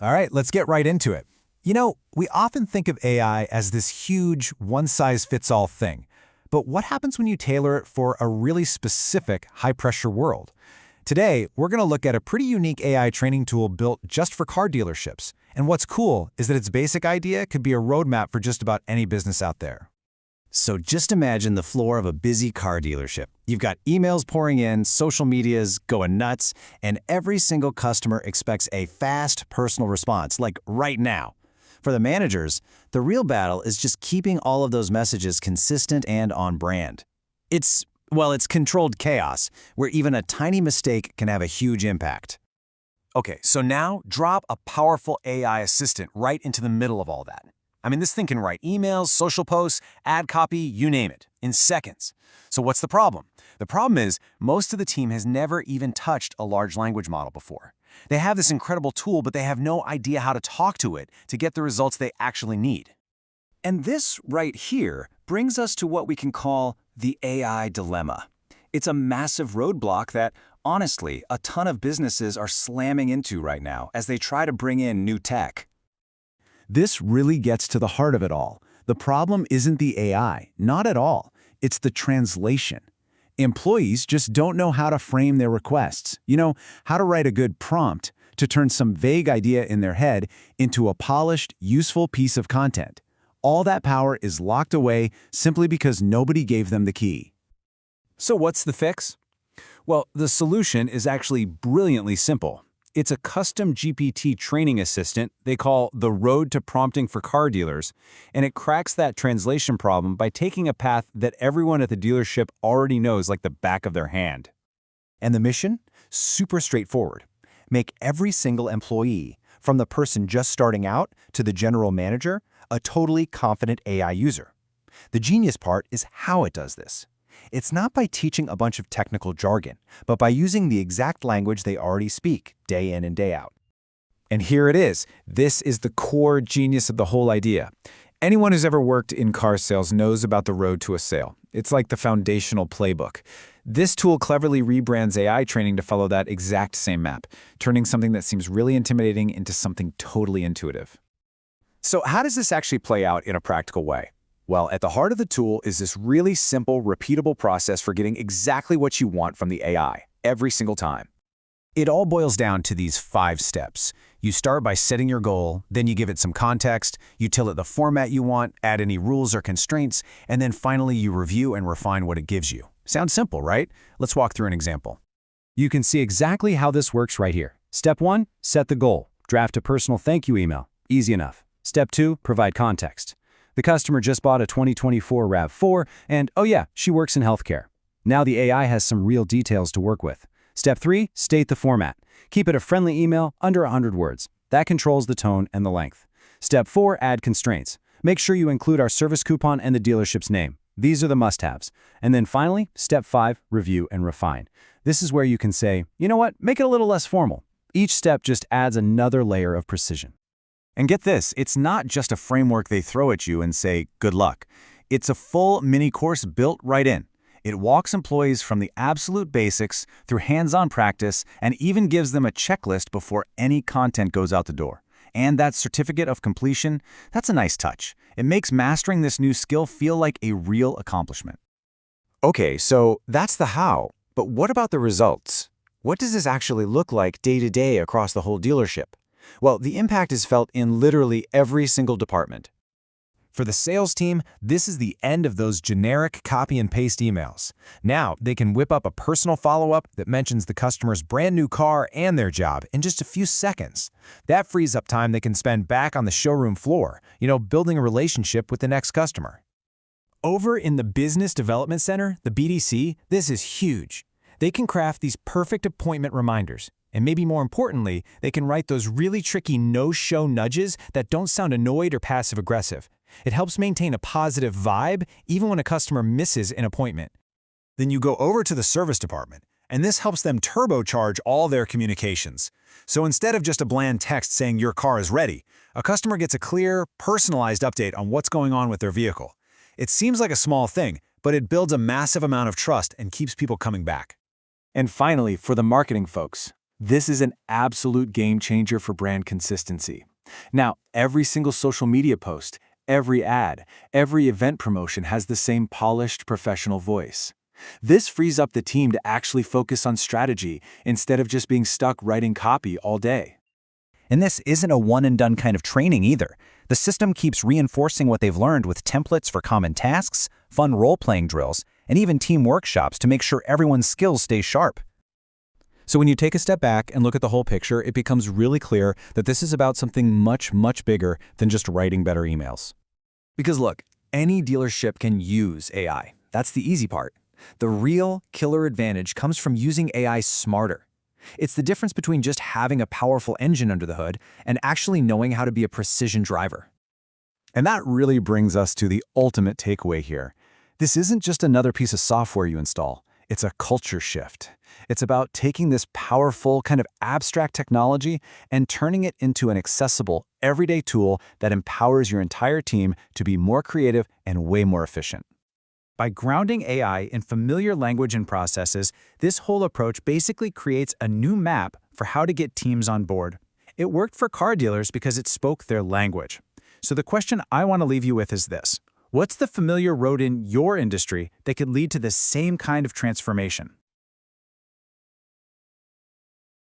All right, let's get right into it. We often think of AI as this huge, one-size-fits-all thing. But what happens when you tailor it for a really specific, high-pressure world? Today, we're going to look at a pretty unique AI training tool built just for car dealerships. And what's cool is that its basic idea could be a roadmap for just about any business out there. So just imagine the floor of a busy car dealership. You've got emails pouring in, social media's going nuts, and every single customer expects a fast, personal response, like right now. For the managers, the real battle is just keeping all of those messages consistent and on brand. It's controlled chaos, where even a tiny mistake can have a huge impact. Okay, so now drop a powerful AI assistant right into the middle of all that. This thing can write emails, social posts, ad copy, you name it, in seconds. So what's the problem? The problem is most of the team has never even touched a large language model before. They have this incredible tool, but they have no idea how to talk to it to get the results they actually need. And this right here brings us to what we can call the AI dilemma. It's a massive roadblock that, honestly, a ton of businesses are slamming into right now as they try to bring in new tech. This really gets to the heart of it all. The problem isn't the AI, not at all. It's the translation. Employees just don't know how to frame their requests, how to write a good prompt to turn some vague idea in their head into a polished, useful piece of content. All that power is locked away simply because nobody gave them the key. So what's the fix? Well, the solution is actually brilliantly simple. It's a custom GPT training assistant they call the Road to Prompting for Car Dealers, and it cracks that translation problem by taking a path that everyone at the dealership already knows like the back of their hand. And the mission? Super straightforward. Make every single employee, from the person just starting out to the general manager, a totally confident AI user. The genius part is how it does this. It's not by teaching a bunch of technical jargon, but by using the exact language they already speak, day in and day out. And here it is. This is the core genius of the whole idea. Anyone who's ever worked in car sales knows about the road to a sale. It's like the foundational playbook. This tool cleverly rebrands AI training to follow that exact same map, turning something that seems really intimidating into something totally intuitive. So how does this actually play out in a practical way? Well, at the heart of the tool is this really simple, repeatable process for getting exactly what you want from the AI, every single time. It all boils down to these 5 steps. You start by setting your goal, then you give it some context, you tell it the format you want, add any rules or constraints, and then finally you review and refine what it gives you. Sounds simple, right? Let's walk through an example. You can see exactly how this works right here. Step 1, set the goal. Draft a personal thank you email. Easy enough. Step 2, provide context. The customer just bought a 2024 RAV4, and oh yeah, she works in healthcare. Now the AI has some real details to work with. Step 3, state the format. Keep it a friendly email under 100 words. That controls the tone and the length. Step 4, add constraints. Make sure you include our service coupon and the dealership's name. These are the must-haves. And then finally, step 5, review and refine. This is where you can say, you know what, make it a little less formal. Each step just adds another layer of precision. And get this, it's not just a framework they throw at you and say, good luck. It's a full mini course built right in. It walks employees from the absolute basics through hands-on practice and even gives them a checklist before any content goes out the door. And that certificate of completion, that's a nice touch. It makes mastering this new skill feel like a real accomplishment. Okay, so that's the how, but what about the results? What does this actually look like day to day across the whole dealership? Well, the impact is felt in literally every single department. For the sales team, this is the end of those generic copy and paste emails. Now, they can whip up a personal follow-up that mentions the customer's brand new car and their job in just a few seconds. That frees up time they can spend back on the showroom floor, building a relationship with the next customer. Over in the Business Development Center, the BDC, this is huge. They can craft these perfect appointment reminders. And maybe more importantly, they can write those really tricky no-show nudges that don't sound annoyed or passive-aggressive. It helps maintain a positive vibe even when a customer misses an appointment. Then you go over to the service department, and this helps them turbocharge all their communications. So instead of just a bland text saying your car is ready, a customer gets a clear, personalized update on what's going on with their vehicle. It seems like a small thing, but it builds a massive amount of trust and keeps people coming back. And finally, for the marketing folks, This is an absolute game changer for brand consistency. Now, every single social media post, every ad, every event promotion has the same polished, professional voice. This frees up the team to actually focus on strategy instead of just being stuck writing copy all day. And this isn't a one-and-done kind of training either. The system keeps reinforcing what they've learned with templates for common tasks, fun role-playing drills, and even team workshops to make sure everyone's skills stay sharp. So when you take a step back and look at the whole picture, it becomes really clear that this is about something much, much bigger than just writing better emails. Because look, any dealership can use AI. That's the easy part. The real killer advantage comes from using AI smarter. It's the difference between just having a powerful engine under the hood and actually knowing how to be a precision driver. And that really brings us to the ultimate takeaway here. This isn't just another piece of software you install. It's a culture shift. It's about taking this powerful, kind of abstract technology and turning it into an accessible, everyday tool that empowers your entire team to be more creative and way more efficient. By grounding AI in familiar language and processes, this whole approach basically creates a new map for how to get teams on board. It worked for car dealers because it spoke their language. So the question I want to leave you with is this: what's the familiar road in your industry that could lead to the same kind of transformation?